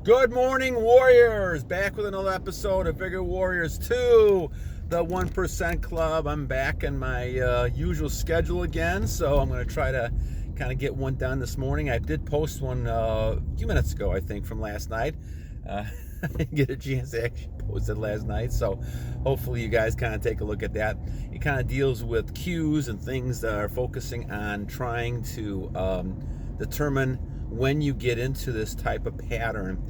Good morning, Warriors! Back with another episode of Vigor Warriors 2, the 1% Club. I'm back in my usual schedule again, so I'm going to try to kind of get one done this morning. I did post one a few minutes ago, I think, from last night. I didn't get a chance to actually post it last night, so hopefully you guys kind of take a look at that. It kind of deals with cues and things that are focusing on trying to determine when you get into this type of pattern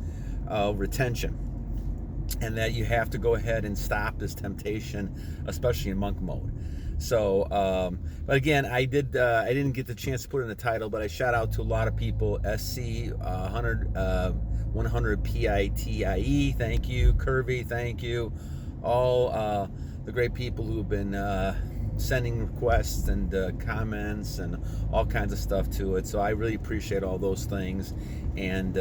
of retention, and that you have to go ahead and stop this temptation, especially in monk mode. So, but again, I didn't get the chance to put it in the title, but I shout out to a lot of people. SC 100 PITIE, thank you. Curvy, thank you. All the great people who've been sending requests and comments and all kinds of stuff to it. So I really appreciate all those things, and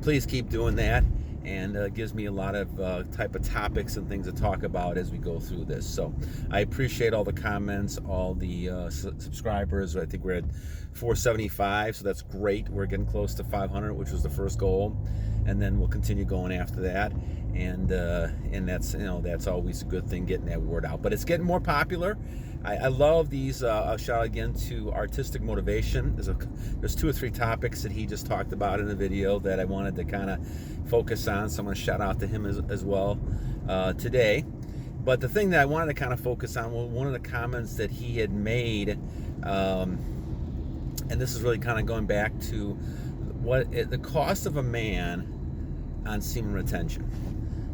please keep doing that. And gives me a lot of type of topics and things to talk about as we go through this. So I appreciate all the comments, all the subscribers. I think we're at 475, so that's great. We're getting close to 500, which was the first goal, and then we'll continue going after that. And that's that's always a good thing, getting that word out. But it's getting more popular. I love these. I'll shout out again to Artistic Motivation. There's 2 or 3 topics that he just talked about in the video that I wanted to kind of focus on. So I'm going to shout out to him as well today. But the thing that I wanted to kind of focus on was one of the comments that he had made, and this is really kind of going back to the cost of a man on semen retention.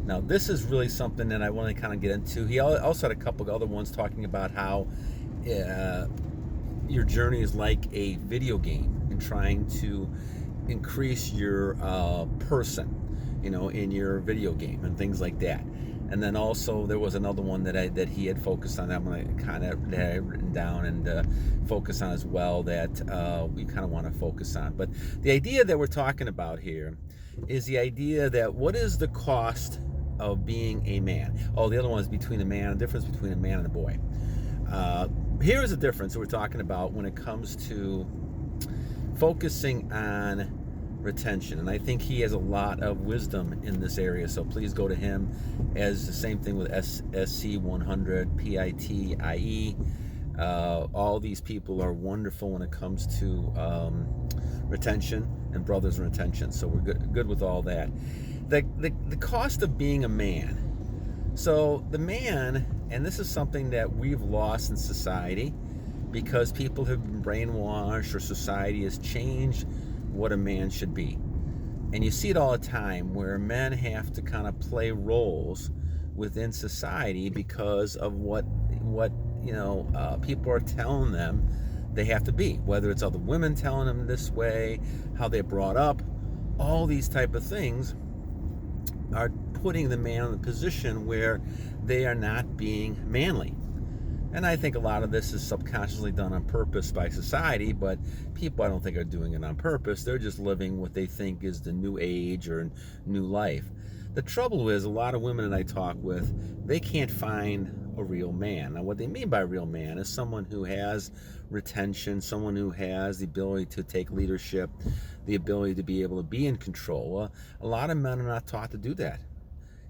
Now, this is really something that I want to kind of get into. He also had a couple of other ones talking about how your journey is like a video game and trying to increase your person, in your video game and things like that. And then also there was another one that he had focused on that I'm going to kind of have written down and focus on as well, that we kind of want to focus on. But the idea that we're talking about here is the idea that what is the cost of being a man? Oh, the other one is the difference between a man and a boy. Here is the difference that we're talking about when it comes to focusing on retention, and I think he has a lot of wisdom in this area, so please go to him. As the same thing with SC 100 PITIE. All these people are wonderful when it comes to retention and brothers in retention, so we're good with all that. The cost of being a man. So the man, and this is something that we've lost in society because people have been brainwashed, or society has changed what a man should be. And you see it all the time where men have to kind of play roles within society because of what people are telling them they have to be, whether it's other women telling them this way, how they're brought up. All these type of things are putting the man in a position where they are not being manly. And I think a lot of this is subconsciously done on purpose by society, but people I don't think are doing it on purpose. They're just living what they think is the new age or new life. The trouble is, a lot of women that I talk with, they can't find a real man. Now, what they mean by a real man is someone who has retention, someone who has the ability to take leadership, the ability to be able to be in control. Well, a lot of men are not taught to do that.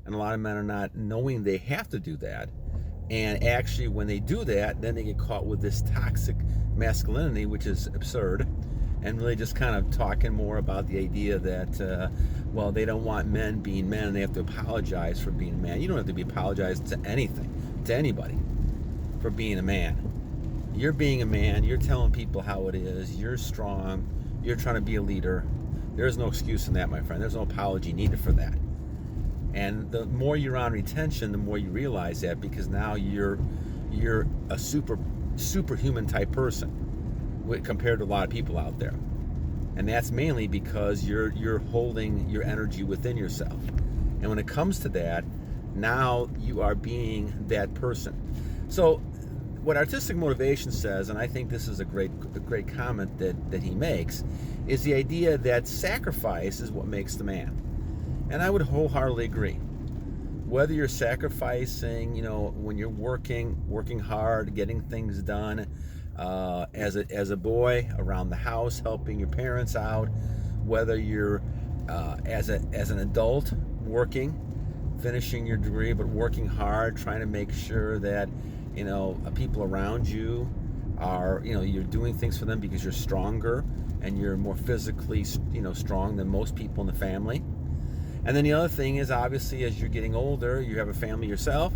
And a lot of men are not knowing they have to do that. And actually, when they do that, then they get caught with this toxic masculinity, which is absurd, and really just kind of talking more about the idea that, they don't want men being men, and they have to apologize for being a man. You don't have to be apologized to anything, to anybody, for being a man. You're being a man. You're telling people how it is. You're strong. You're trying to be a leader. There's no excuse in that, my friend. There's no apology needed for that. And the more you're on retention, the more you realize that, because now you're a superhuman type person compared to a lot of people out there. And that's mainly because you're holding your energy within yourself. And when it comes to that, now you are being that person. So what Artistic Motivation says, and I think this is a great comment that he makes, is the idea that sacrifice is what makes the man. And I would wholeheartedly agree. Whether you're sacrificing, when you're working hard, getting things done, as a boy around the house, helping your parents out, whether you're as an adult, working, finishing your degree, but working hard, trying to make sure that people around you are, you're doing things for them because you're stronger and you're more physically strong than most people in the family. And then the other thing is, obviously, as you're getting older, you have a family yourself,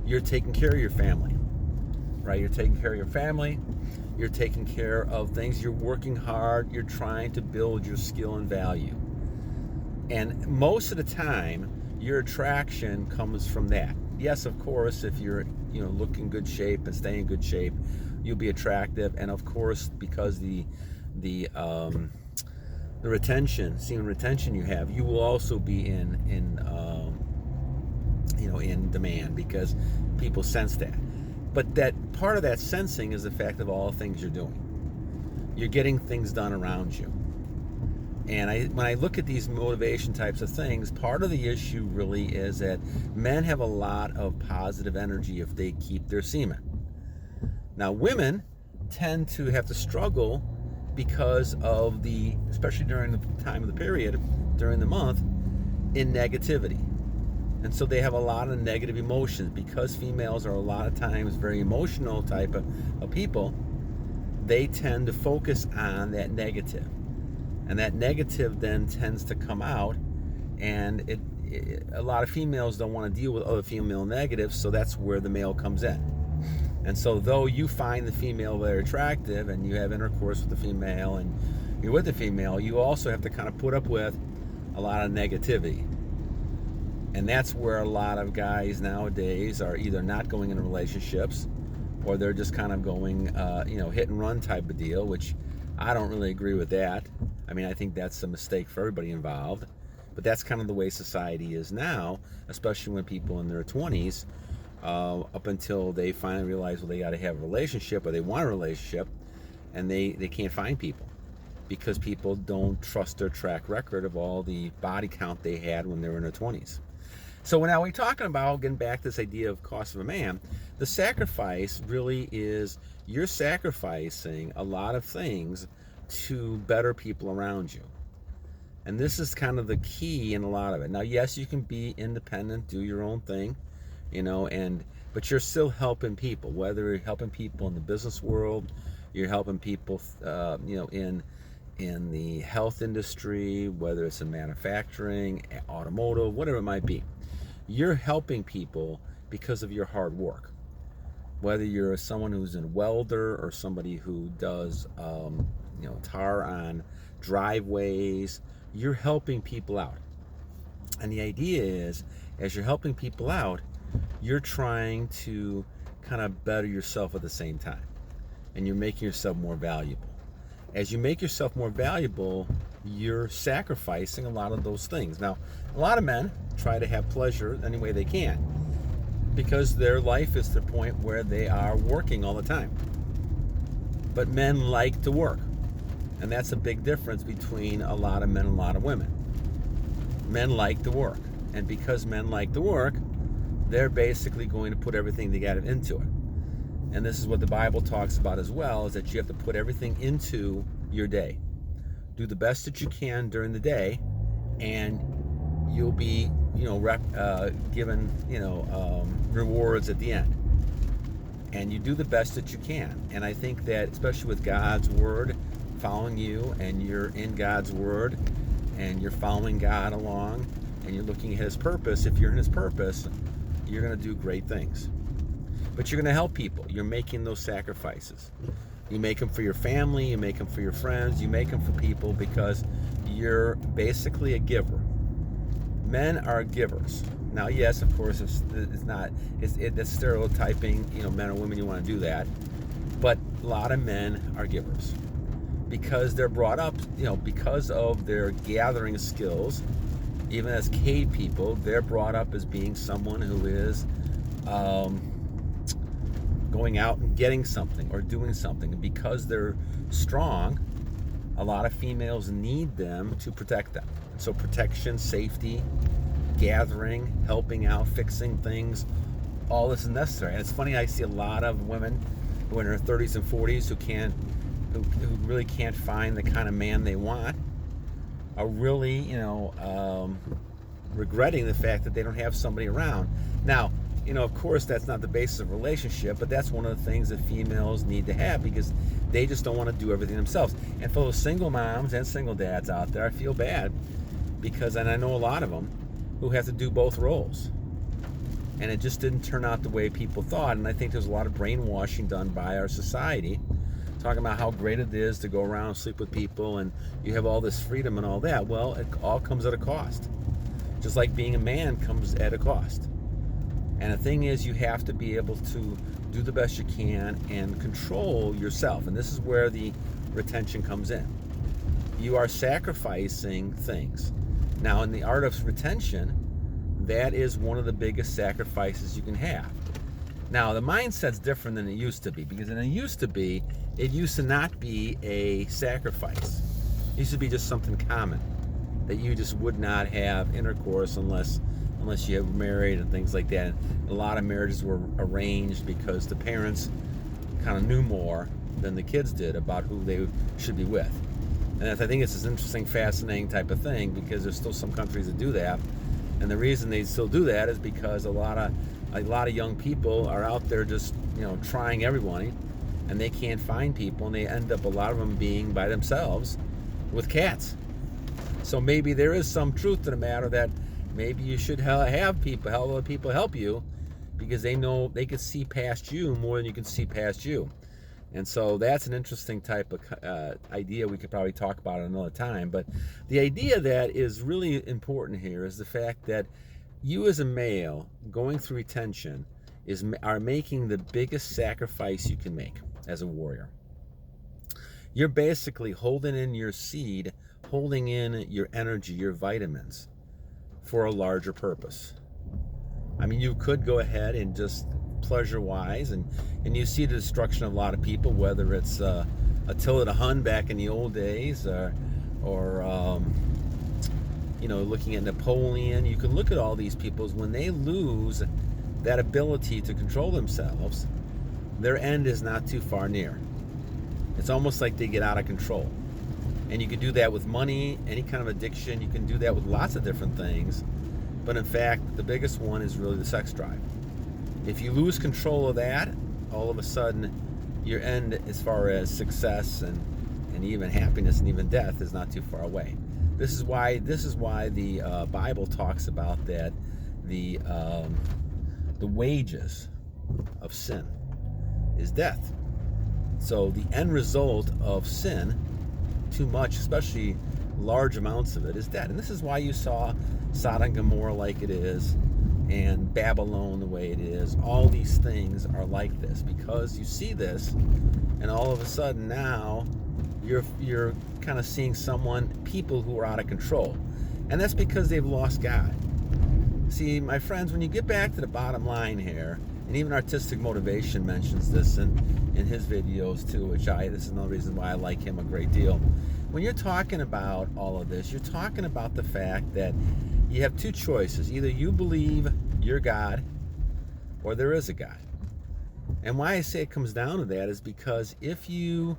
you're taking care of your family, right? You're taking care of your family, you're taking care of things, you're working hard, you're trying to build your skill and value. And most of the time, your attraction comes from that. Yes, of course, if you're look in good shape and stay in good shape, you'll be attractive. And of course, because the semen retention you have, you will also be in demand, because people sense that. But that part of that sensing is the fact of all the things you're doing. You're getting things done around you. And when I look at these motivation types of things, part of the issue really is that men have a lot of positive energy if they keep their semen. Now, women tend to have to struggle because of especially during the time of the period, during the month, in negativity. And so they have a lot of negative emotions. Because females are a lot of times very emotional type of people, they tend to focus on that negative. And that negative then tends to come out, and a lot of females don't want to deal with other female negatives, so that's where the male comes in. And so though you find the female very attractive and you have intercourse with the female and you're with the female, you also have to kind of put up with a lot of negativity. And that's where a lot of guys nowadays are either not going into relationships, or they're just kind of going hit and run type of deal, which I don't really agree with that. I mean, I think that's a mistake for everybody involved. But that's kind of the way society is now, especially when people in their 20s, up until they finally realize, well, they got to have a relationship, or they want a relationship, and they can't find people because people don't trust their track record of all the body count they had when they were in their 20s. So now we're talking about getting back to this idea of cost of a man. The sacrifice really is, you're sacrificing a lot of things to better people around you. And this is kind of the key in a lot of it. Now, yes, you can be independent, do your own thing, but you're still helping people, whether you're helping people in the business world, you're helping people, in the health industry, whether it's in manufacturing, automotive, whatever it might be. You're helping people because of your hard work. Whether you're someone who's a welder or somebody who does, tar on driveways, you're helping people out. And the idea is, as you're helping people out, you're trying to kind of better yourself at the same time. And you're making yourself more valuable. As you make yourself more valuable, you're sacrificing a lot of those things. Now, a lot of men try to have pleasure any way they can, because their life is to the point where they are working all the time. But men like to work. And that's a big difference between a lot of men and a lot of women. Men like to work. And because men like to work, they're basically going to put everything they got into it. And this is what the Bible talks about as well, is that you have to put everything into your day. Do the best that you can during the day, and you'll be, given, rewards at the end. And you do the best that you can. And I think that, especially with God's Word following you, and you're in God's Word, and you're following God along, and you're looking at His purpose, if you're in His purpose, you're going to do great things. But you're going to help people. You're making those sacrifices. You make them for your family, you make them for your friends, you make them for people because you're basically a giver. Men are givers. Now, yes, of course, it's stereotyping, men or women, you want to do that. But a lot of men are givers because they're brought up, because of their gathering skills. Even as cave people, they're brought up as being someone who is going out and getting something or doing something. And because they're strong, a lot of females need them to protect them. So protection, safety, gathering, helping out, fixing things, all this is necessary. And it's funny, I see a lot of women who are in their 30s and 40s who really can't find the kind of man they want. are really, regretting the fact that they don't have somebody around. Now, of course, that's not the basis of a relationship, but that's one of the things that females need to have, because they just don't want to do everything themselves. And for those single moms and single dads out there, I feel bad, because, and I know a lot of them who have to do both roles. And it just didn't turn out the way people thought. And I think there's a lot of brainwashing done by our society, talking about how great it is to go around and sleep with people and you have all this freedom and all that. Well, it all comes at a cost. Just like being a man comes at a cost. And the thing is, you have to be able to do the best you can and control yourself. And this is where the retention comes in. You are sacrificing things. Now, in the art of retention, that is one of the biggest sacrifices you can have. Now, the mindset's different than it used to be, because it used to not be a sacrifice. It used to be just something common, that you just would not have intercourse unless you were married and things like that. And a lot of marriages were arranged because the parents kind of knew more than the kids did about who they should be with. And I think it's this interesting, fascinating type of thing, because there's still some countries that do that. And the reason they still do that is because a lot of young people are out there just, trying everyone, and they can't find people, and they end up, a lot of them, being by themselves with cats. So maybe there is some truth to the matter, that maybe you should have other people help you, because they know they can see past you more than you can see past you. And so that's an interesting type of idea we could probably talk about at another time. But the idea that is really important here is the fact that you as a male going through retention are making the biggest sacrifice you can make as a warrior. You're basically holding in your seed, holding in your energy, your vitamins, for a larger purpose. I mean, you could go ahead and just pleasure-wise, and you see the destruction of a lot of people, whether it's Attila the Hun back in the old days, or looking at Napoleon. You can look at all these people, when they lose that ability to control themselves, their end is not too far near. It's almost like they get out of control. And you can do that with money, any kind of addiction. You can do that with lots of different things. But in fact, the biggest one is really the sex drive. If you lose control of that, all of a sudden, your end as far as success and even happiness and even death is not too far away. This is why the Bible talks about that the wages of sin is death. So the end result of sin, too much, especially large amounts of it, is death. And this is why you saw Sodom and Gomorrah like it is, and Babylon the way it is. All these things are like this, because you see this, and all of a sudden now you're kind of seeing people who are out of control. And that's because they've lost God. See, my friends, when you get back to the bottom line here, and even Artistic Motivation mentions this in his videos too, which this is another reason why I like him a great deal. When you're talking about all of this, you're talking about the fact that you have two choices. Either you believe you're God, or there is a God. And why I say it comes down to that is because if you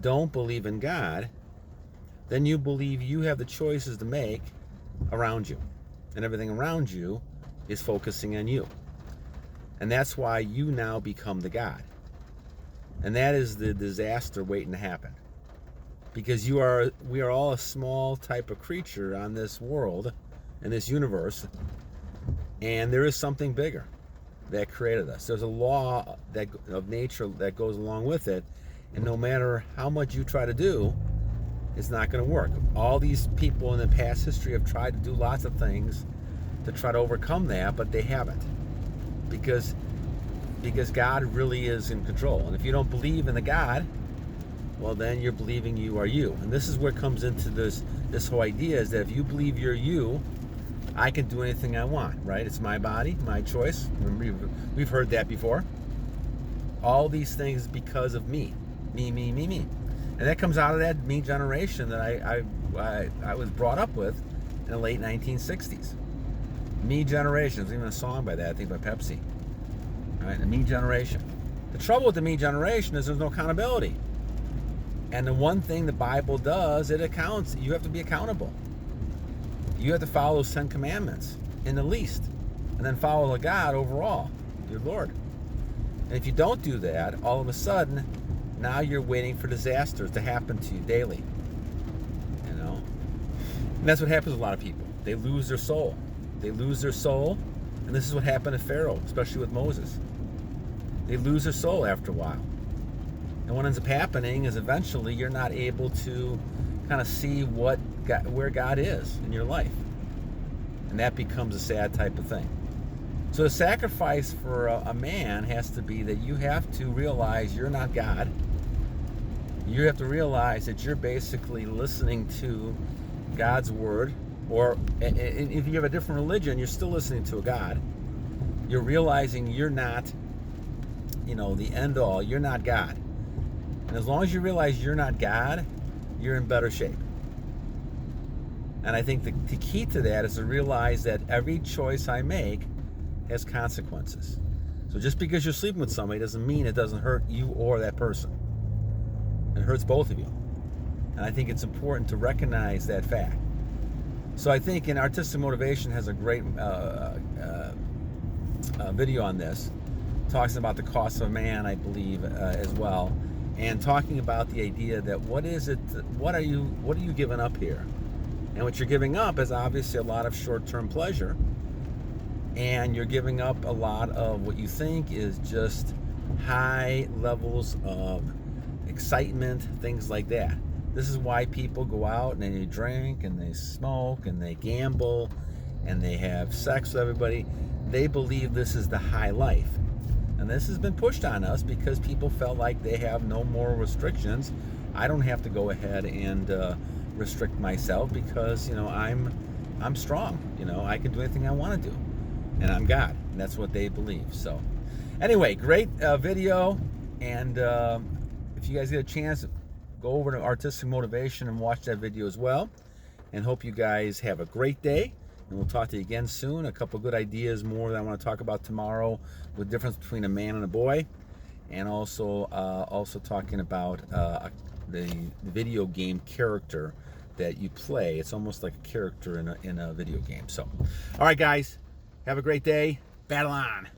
don't believe in God, then you believe you have the choices to make around you. And everything around you is focusing on you. And that's why you now become the God. And that is the disaster waiting to happen. Because we are all a small type of creature on this world, in this universe, and there is something bigger that created us. There's a law of nature that goes along with it, and no matter how much you try to do, it's not going to work. All these people in the past history have tried to do lots of things to try to overcome that, but they haven't. Because God really is in control. And if you don't believe in the God, well, then you're believing you are you. And this is where it comes into this whole idea, is that if you believe you're you, I can do anything I want, right? It's my body, my choice. Remember, we've heard that before. All these things because of me. Me. And that comes out of that me generation that I was brought up with in the late 1960s. Me generation. There's even a song by that, I think by Pepsi. All right, the me generation. The trouble with the me generation is there's no accountability. And the one thing the Bible does, it accounts. You have to be accountable. You have to follow those 10 commandments in the least, and then follow the God overall, your Lord. And if you don't do that, all of a sudden, now you're waiting for disasters to happen to you daily. You know? And that's what happens with a lot of people. They lose their soul. They lose their soul, and this is what happened to Pharaoh, especially with Moses. They lose their soul after a while. And what ends up happening is eventually you're not able to kind of see where God is in your life. And that becomes a sad type of thing. So the sacrifice for a man has to be that you have to realize you're not God. You have to realize that you're basically listening to God's word, or if you have a different religion, you're still listening to a God. You're realizing you're not, the end all. You're not God. And as long as you realize you're not God, you're in better shape. And I think the key to that is to realize that every choice I make has consequences. So just because you're sleeping with somebody doesn't mean it doesn't hurt you or that person. It hurts both of you. And I think it's important to recognize that fact. So I think Artistic Motivation has a great video on this, talks about the cost of a man, I believe, as well, and talking about the idea that what are you giving up here? And what you're giving up is obviously a lot of short-term pleasure, and you're giving up a lot of what you think is just high levels of excitement, things like that. This is why people go out and they drink and they smoke and they gamble and they have sex with everybody. They believe this is the high life. And this has been pushed on us because people felt like they have no more restrictions. I don't have to go ahead and restrict myself because, I'm strong. I can do anything I want to do. And I'm God. And that's what they believe. So anyway, great video. And if you guys get a chance, go over to Artistic Motivation and watch that video as well. And hope you guys have a great day. And we'll talk to you again soon. A couple good ideas more that I want to talk about tomorrow, with the difference between a man and a boy, and also talking about the video game character that you play. It's almost like a character in a video game. So, all right, guys, have a great day. Battle on.